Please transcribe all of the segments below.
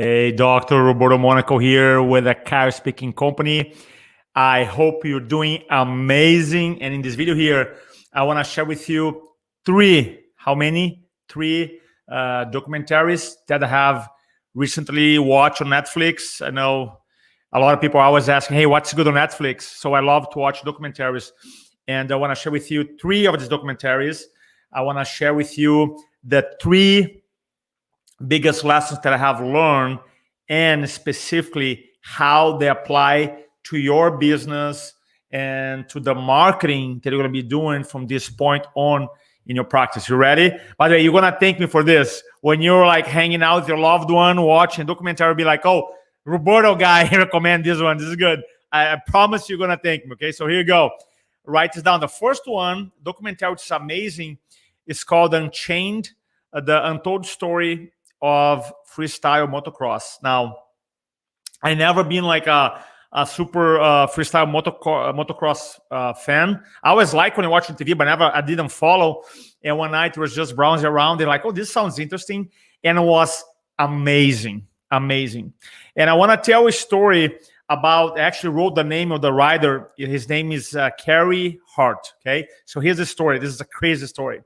Hey, Dr. Roberto Monaco here with a Car Speaking Company. I hope you're doing amazing. And in this video here, I want to share with you how many? Three documentaries that I have recently watched on Netflix. I know a lot of people are always asking, hey, what's good on Netflix? So I love to watch documentaries. And I want to share with you three of these documentaries. I want to share with you the three biggest lessons that I have learned, and specifically how they apply to your business and to the marketing that you're going to be doing from this point on in your practice. You ready? By the way, you're going to thank me for this. When you're like hanging out with your loved one, watching a documentary, be like, oh, Roberto guy, recommend this one. This is good. I promise you're going to thank me. Okay, so here you go. Write this down. The first one, documentary, which is amazing, is called Unchained, the untold story of freestyle motocross. Now, I never been like a super freestyle motocross fan. I always like when I watch on TV, but I didn't follow. And one night I was just browsing around and like, oh, this sounds interesting. And it was amazing. And I want to tell a story about, I actually wrote the name of the rider. His name is Carey Hart. Okay. So here's the story. This is a crazy story.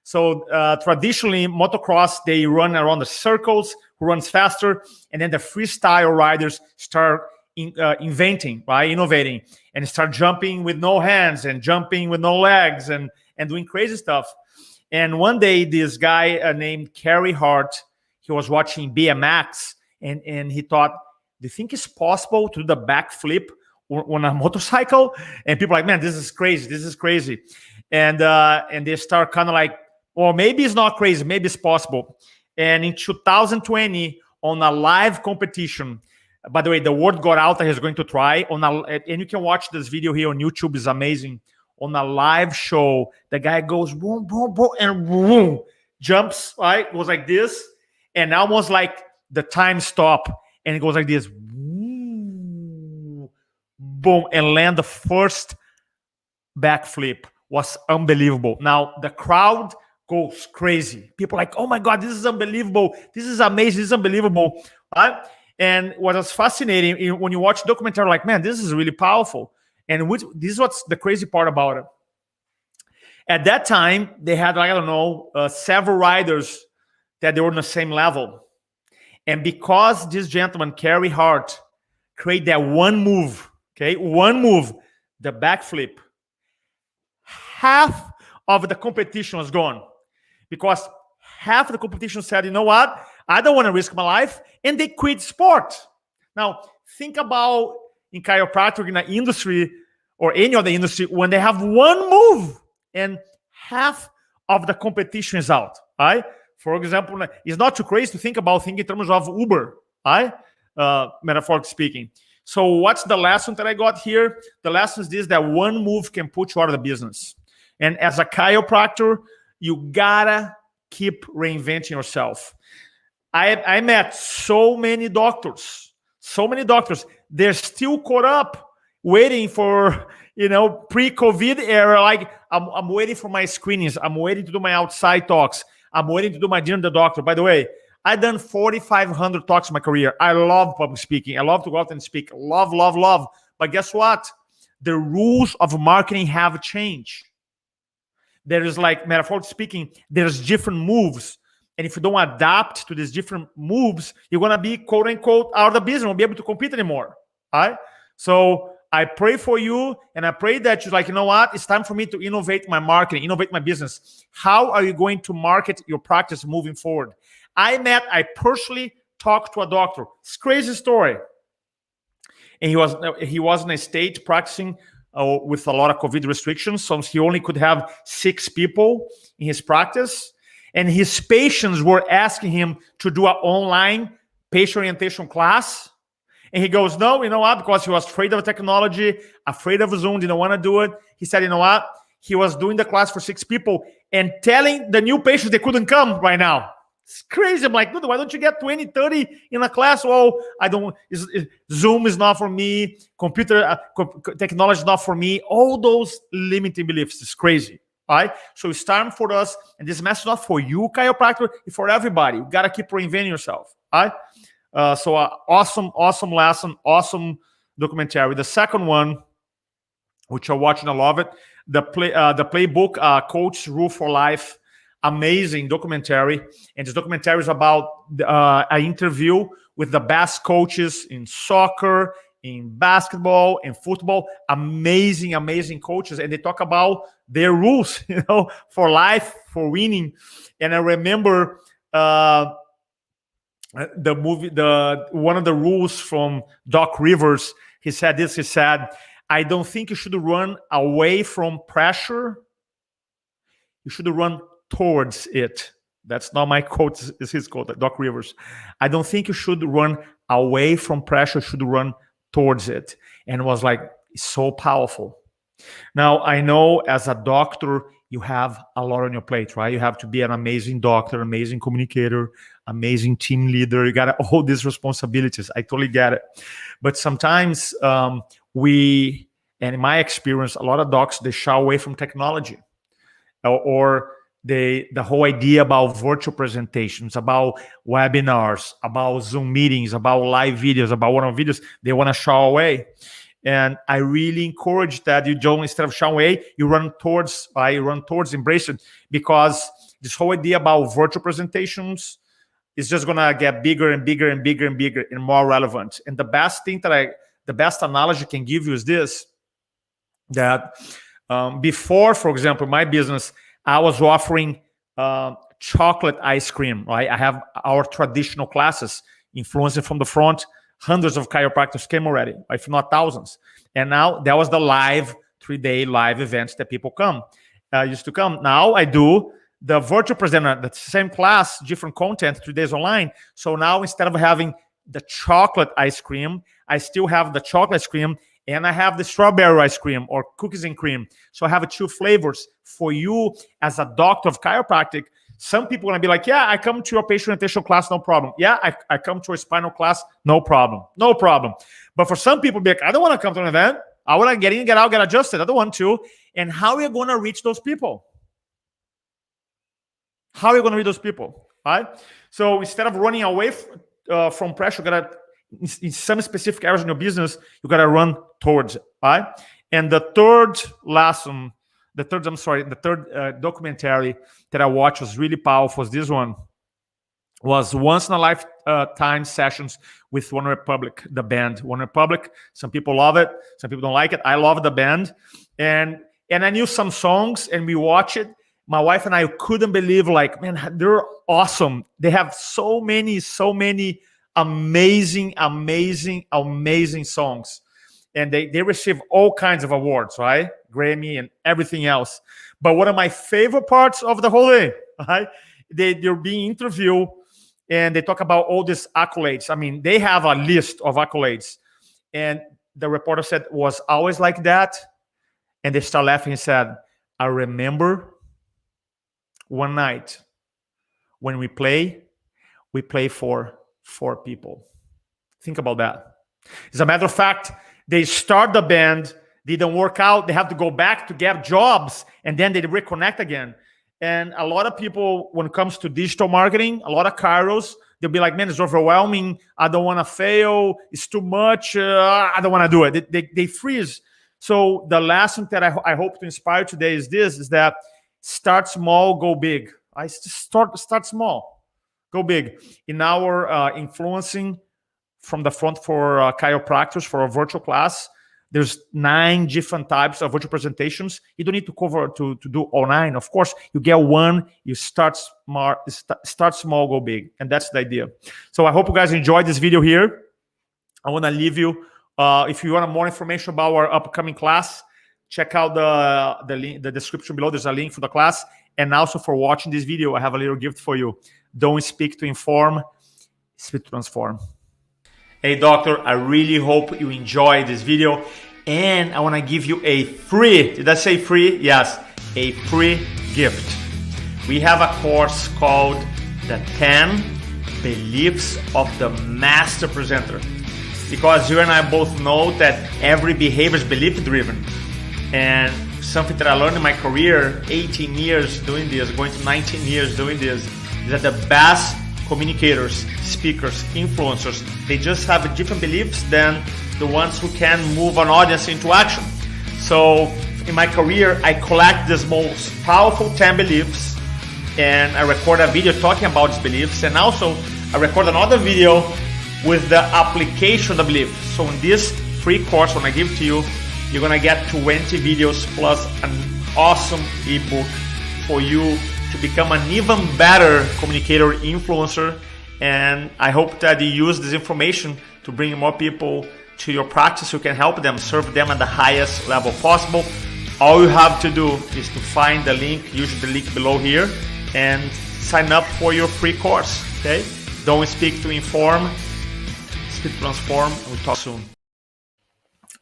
So traditionally, motocross, they run around the circles, who runs faster, and then the freestyle riders start inventing, right, innovating, and start jumping with no hands and jumping with no legs and doing crazy stuff. And one day, this guy named Carey Hart, he was watching BMX, and he thought, do you think it's possible to do the backflip on a motorcycle? And people are like, man, this is crazy. And they start kind of like, or maybe it's not crazy, maybe it's possible. And in 2020, on a live competition, by the way, the word got out that he's going to try, and you can watch this video here on YouTube, it's amazing. On a live show, the guy goes boom, boom, boom, and boom, jumps, right? Goes like this, and almost like the time stop, and it goes like this, boom, and land the first backflip. Was unbelievable. Now, the crowd goes crazy. People are like, oh my God, this is unbelievable. This is amazing. This is unbelievable. Right? And what was fascinating, when you watch the documentary, like, man, this is really powerful. And this is what's the crazy part about it. At that time, they had, like, I don't know, several riders that they were on the same level. And because this gentleman, Carey Hart, created that one move, the backflip, half of the competition was gone, because half of the competition said, you know what, I don't want to risk my life, and they quit sport. Now, think about in chiropractic, in the industry, or any other industry, when they have one move and half of the competition is out, right? For example, it's not too crazy to think in terms of Uber, right? Metaphorically speaking. So what's the lesson that I got here? The lesson is this, that one move can put you out of the business. And as a chiropractor, you gotta keep reinventing yourself. I met so many doctors. They're still caught up waiting for, pre-COVID era. Like, I'm waiting for my screenings. I'm waiting to do my outside talks. I'm waiting to do my dinner with the doctor. By the way, I've done 4,500 talks in my career. I love public speaking. I love to go out and speak. Love. But guess what? The rules of marketing have changed. There is, like, metaphorically speaking, there's different moves. And if you don't adapt to these different moves, you're going to be, quote unquote, out of the business. You won't be able to compete anymore. All right? So I pray for you, and I pray that you're like, you know what? It's time for me to innovate my marketing, innovate my business. How are you going to market your practice moving forward? I personally talked to a doctor. It's a crazy story. And he was in a state practicing with a lot of COVID restrictions. So he only could have 6 people in his practice. And his patients were asking him to do an online patient orientation class. And he goes, no, you know what? Because he was afraid of technology, afraid of Zoom, didn't want to do it. He said, you know what? He was doing the class for 6 people and telling the new patients they couldn't come right now. It's crazy. I'm like, dude, why don't you get 20, 30 in a class? Well, Zoom is not for me. Computer technology is not for me. All those limiting beliefs. It's crazy. All right. So it's time for us. And this message is not for you, chiropractor, it's for everybody. You got to keep reinventing yourself. All right. So awesome lesson, awesome documentary. The second one, which I watched and I love it, the playbook, Coach Rule for Life, amazing documentary. And this documentary is about an interview with the best coaches in soccer, in basketball, in football. Amazing coaches, and they talk about their rules, for life, for winning. And I remember the movie, one of the rules from Doc Rivers. He said this. He said, "I don't think you should run away from pressure. You should run towards it." That's not my quote, it's his quote, Doc Rivers. "I don't think you should run away from pressure, you should run towards it." And it was like so powerful. Now, I know as a doctor, you have a lot on your plate, right? You have to be an amazing doctor, amazing communicator, amazing team leader. You got all these responsibilities. I totally get it. But sometimes and in my experience, a lot of docs, they shy away from technology, or the whole idea about virtual presentations, about webinars, about Zoom meetings, about live videos, about one-on-one videos. They want to shy away. And I really encourage that you don't, instead of shying away, you run towards, embrace it, because this whole idea about virtual presentations is just gonna get bigger and bigger and bigger and bigger and more relevant. And the best analogy I can give you is this: that before, for example, my business, I was offering chocolate ice cream, right? I have our traditional classes, influencing from the front. Hundreds of chiropractors came already, if not thousands. And now that was the 3-day live events that people used to come. Now I do the virtual presenter, the same class, different content, 3 days online. So now instead of having the chocolate ice cream, I still have the chocolate ice cream, and I have the strawberry ice cream or cookies and cream. So I have 2 flavors for you as a doctor of chiropractic. Some people are going to be like, yeah, I come to your patient orientation class, no problem. Yeah, I come to a spinal class, no problem. No problem. But for some people, be like, I don't want to come to an event. I want to get in, get out, get adjusted. I don't want to. And how are you going to reach those people? How are you going to reach those people? Right? So instead of running away from pressure, you got to, in some specific areas in your business, you got to run towards it. Right? And the third documentary that I watched was really powerful. This one was once in a lifetime sessions with One Republic, the band One Republic. Some people love it, some people don't like it. I love the band, and I knew some songs, and we watched it. My wife and I couldn't believe, like, man, they're awesome. They have so many amazing songs. And they receive all kinds of awards, right? Grammy and everything else. But one of my favorite parts of the whole day, right? They're being interviewed, and they talk about all these accolades. I mean, they have a list of accolades. And the reporter said, was always like that? And they start laughing and said, I remember one night when we play for 4 people. Think about that. As a matter of fact, they start the band, didn't work out, they have to go back to get jobs, and then they reconnect again. And a lot of people, when it comes to digital marketing, a lot of chiros, they'll be like, man, it's overwhelming. I don't want to fail. It's too much. I don't want to do it. They freeze. So the lesson that I hope to inspire today is that start small, go big. I start small, go big. In our influencing from the front for chiropractors for a virtual class, there's 9 different types of virtual presentations. You don't need to do all 9. Of course, you get one, you start small, go big. And that's the idea. So I hope you guys enjoyed this video here. I want to leave you, if you want more information about our upcoming class, check out the link, the description below. There's a link for the class. And also for watching this video, I have a little gift for you. Don't speak to inform, speak to transform. Hey doctor, I really hope you enjoyed this video, and I want to give you a free, did I say free? Yes, a free gift. We have a course called the 10 Beliefs of the Master Presenter, because you and I both know that every behavior is belief driven, and something that I learned in my career, 18 years doing this, going to 19 years doing this, is that the best communicators, speakers, influencers, they just have different beliefs than the ones who can move an audience into action. So in my career, I collect these most powerful 10 beliefs, and I record a video talking about these beliefs, and also I record another video with the application of the belief. So in this free course, when I give to you, you're gonna get 20 videos plus an awesome ebook for you to become an even better communicator, influencer. And I hope that you use this information to bring more people to your practice. You can help them, serve them at the highest level possible. All you have to do is to find the link, use the link below here, and sign up for your free course, okay? Don't speak to inform, speak to transform, and we'll talk soon.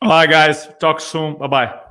All right, guys, talk soon, bye-bye.